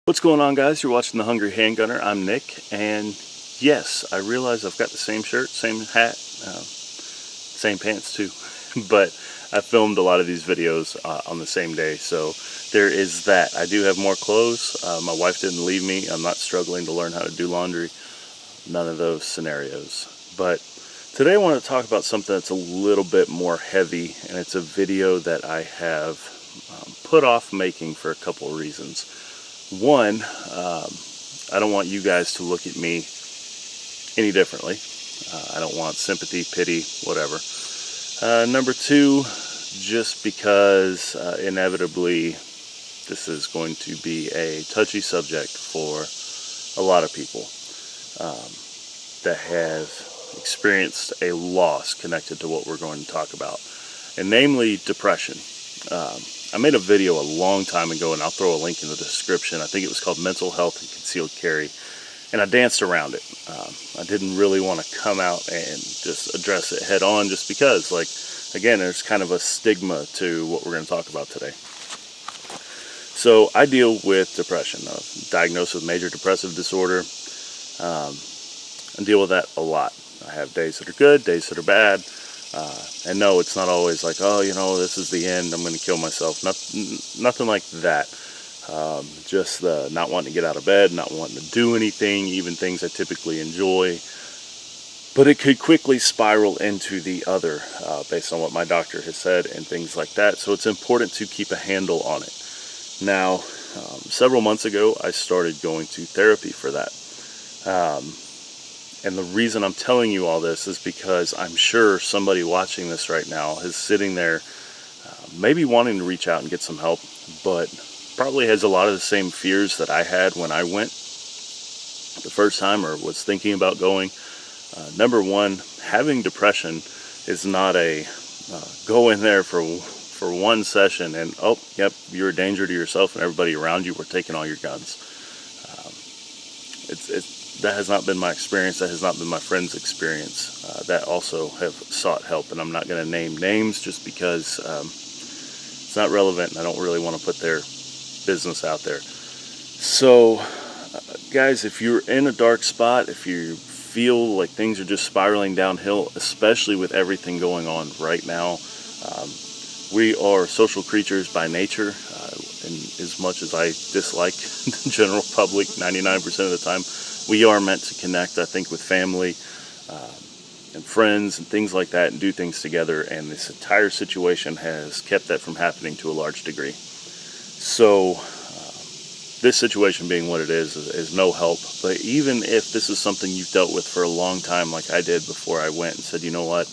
What's going on, guys? You're watching The Hungry Handgunner. I'm Nick, and yes, I realize I've got the same shirt, same hat, same pants too, but I filmed a lot of these videos on the same day, so there is that. I do have more clothes. My wife didn't leave me. I'm not struggling to learn how to do laundry. None of those scenarios. But today I want to talk about something that's a little bit more heavy, and it's a video that I have put off making for a couple of reasons. One, I don't want you guys to look at me any differently. I don't want sympathy, pity, whatever. Number two, just because inevitably this is going to be a touchy subject for a lot of people that have experienced a loss connected to what we're going to talk about, and namely depression. I made a video a long time ago, and I'll throw a link in the description. I think it was called Mental Health and Concealed Carry, and I danced around it. I didn't really want to come out and just address it head on, just because, like, again, there's kind of a stigma to what we're going to talk about today. So I deal with depression. I'm diagnosed with major depressive disorder. I deal with that a lot. I have days that are good, days that are bad. And no, it's not always like, oh, you know, this is the end, I'm going to kill myself. Nothing like that. Just the not wanting to get out of bed, not wanting to do anything, even things I typically enjoy. But it could quickly spiral into the other, based on what my doctor has said and things like that. So it's important to keep a handle on it. Now, several months ago, I started going to therapy for that. And the reason I'm telling you all this is because I'm sure somebody watching this right now is sitting there maybe wanting to reach out and get some help, but probably has a lot of the same fears that I had when I went the first time or was thinking about going. Number one, having depression is not a go in there for one session and, oh, yep, you're a danger to yourself and everybody around you, we're taking all your guns. That has not been my experience. That has not been my friend's experience that also have sought help. And I'm not going to name names just because it's not relevant and I don't really want to put their business out there. So, guys, if you're in a dark spot, if you feel like things are just spiraling downhill, especially with everything going on right now, we are social creatures by nature. And as much as I dislike the general public 99% of the time, we are meant to connect, I think, with family and friends and things like that and do things together. And this entire situation has kept that from happening to a large degree. So this situation being what it is no help. But even if this is something you've dealt with for a long time, like I did before I went and said, you know what,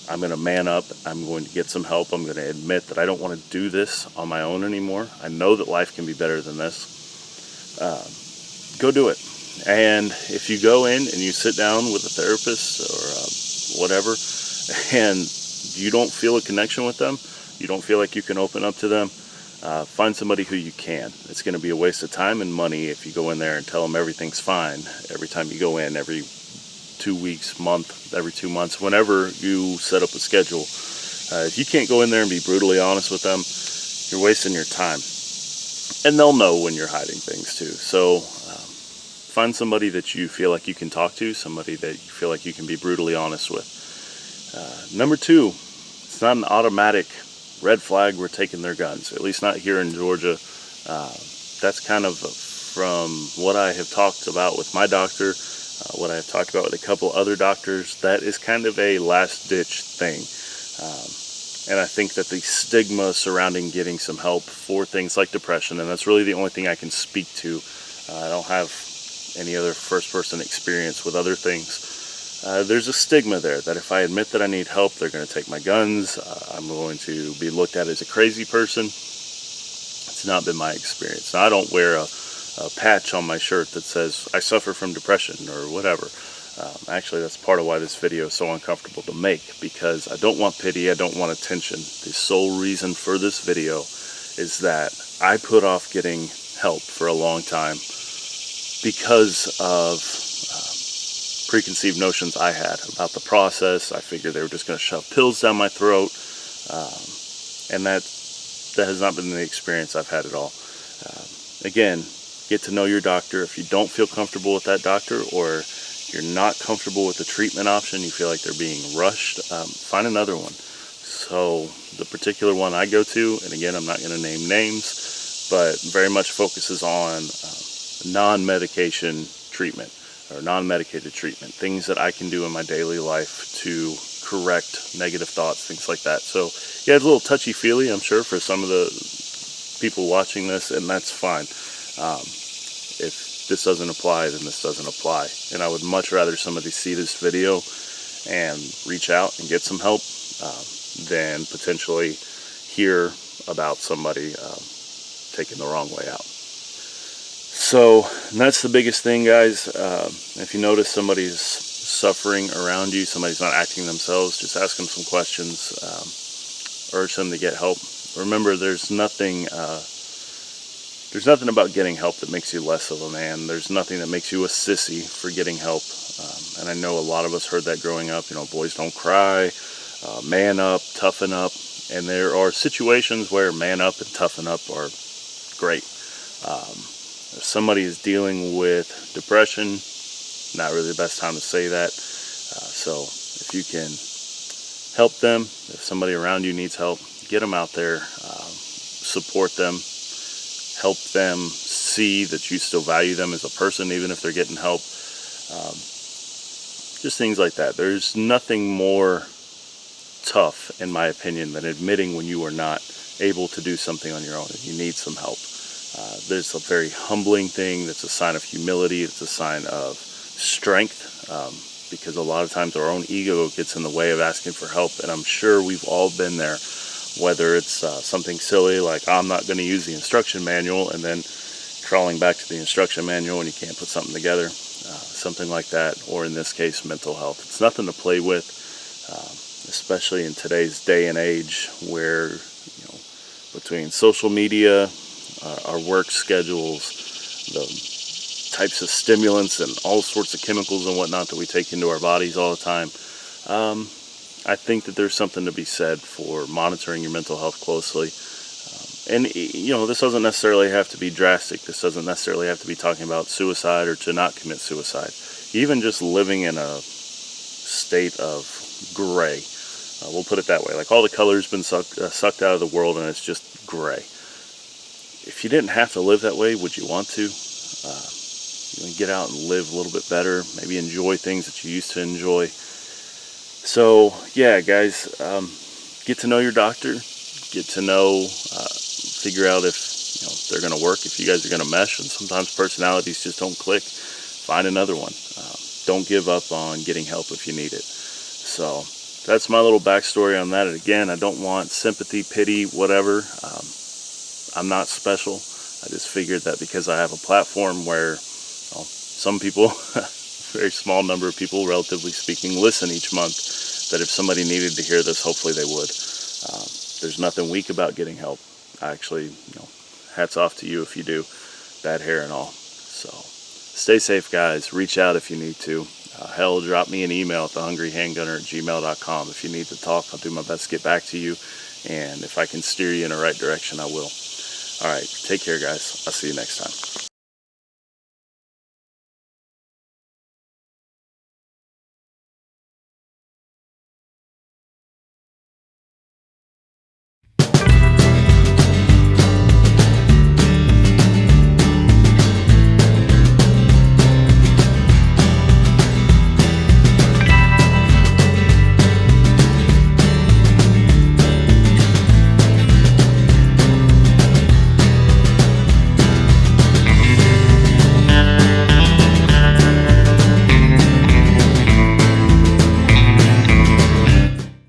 I'm going to man up, I'm going to get some help, I'm going to admit that I don't want to do this on my own anymore. I know that life can be better than this. Go do it. And if you go in and you sit down with a therapist or whatever, and you don't feel a connection with them, you don't feel like you can open up to them, find somebody who you can. It's going to be a waste of time and money if you go in there and tell them everything's fine every time you go in, every 2 weeks, month, every 2 months, whenever you set up a schedule. If you can't go in there and be brutally honest with them, you're wasting your time. And they'll know when you're hiding things too. So find somebody that you feel like you can talk to, somebody that you feel like you can be brutally honest with. Number two, it's not an automatic red flag, we're taking their guns, at least not here in Georgia. That's kind of from what I have talked about with my doctor, what I have talked about with a couple other doctors, that is kind of a last-ditch thing. And I think that the stigma surrounding getting some help for things like depression, and that's really the only thing I can speak to. I don't have any other first-person experience with other things. There's a stigma there that if I admit that I need help, they're going to take my guns. I'm going to be looked at as a crazy person. It's not been my experience. Now, I don't wear a patch on my shirt that says I suffer from depression or whatever. Actually, that's part of why this video is so uncomfortable to make, because I don't want pity, I don't want attention. The sole reason for this video is that I put off getting help for a long time because of preconceived notions I had about the process. I figured they were just going to shove pills down my throat, and that has not been the experience I've had at all. again, get to know your doctor. If you don't feel comfortable with that doctor, or you're not comfortable with the treatment option, you feel like they're being rushed, find another one. So the particular one I go to, and again, I'm not going to name names, but very much focuses on non-medication treatment or non-medicated treatment, things that I can do in my daily life to correct negative thoughts, things like that. So yeah, it's a little touchy-feely, I'm sure, for some of the people watching this, and that's fine. If this doesn't apply, then this doesn't apply. And I would much rather somebody see this video and reach out and get some help than potentially hear about somebody taking the wrong way out. So that's the biggest thing, guys. If you notice somebody's suffering around you, somebody's not acting themselves, just ask them some questions, urge them to get help. Remember, there's nothing about getting help that makes you less of a man. There's nothing that makes you a sissy for getting help. And I know a lot of us heard that growing up, boys don't cry, man up, toughen up. And there are situations where man up and toughen up are great. If somebody is dealing with depression, not really the best time to say that. So if you can help them, if somebody around you needs help, get them out there, support them, help them see that you still value them as a person, even if they're getting help. Just things like that. There's nothing more tough, in my opinion, than admitting when you are not able to do something on your own and you need some help. There's a very humbling thing. That's a sign of humility. It's a sign of strength, because a lot of times our own ego gets in the way of asking for help, and I'm sure we've all been there, whether it's something silly like I'm not going to use the instruction manual, and then crawling back to the instruction manual and you can't put something together, something like that, or in this case, mental health. It's nothing to play with, especially in today's day and age where, between social media, our work schedules, the types of stimulants and all sorts of chemicals and whatnot that we take into our bodies all the time, I think that there's something to be said for monitoring your mental health closely. And this doesn't necessarily have to be drastic. This doesn't necessarily have to be talking about suicide or to not commit suicide. Even just living in a state of gray. We'll put it that way. Like all the color's been sucked out of the world and it's just gray. If you didn't have to live that way, would you want to? Get out and live a little bit better. Maybe enjoy things that you used to enjoy. So, yeah, guys, get to know your doctor. Get to know, figure out if they're going to work, if you guys are going to mesh. And sometimes personalities just don't click. Find another one. Don't give up on getting help if you need it. So that's my little backstory on that. And again, I don't want sympathy, pity, whatever. I'm not special. I just figured that because I have a platform where some people, a very small number of people, relatively speaking, listen each month, that if somebody needed to hear this, hopefully they would. There's nothing weak about getting help. Actually, hats off to you if you do. Bad hair and all. So stay safe, guys. Reach out if you need to. Hell, drop me an email at thehungryhandgunner@gmail.com. If you need to talk, I'll do my best to get back to you. And if I can steer you in the right direction, I will. All right, take care, guys. I'll see you next time.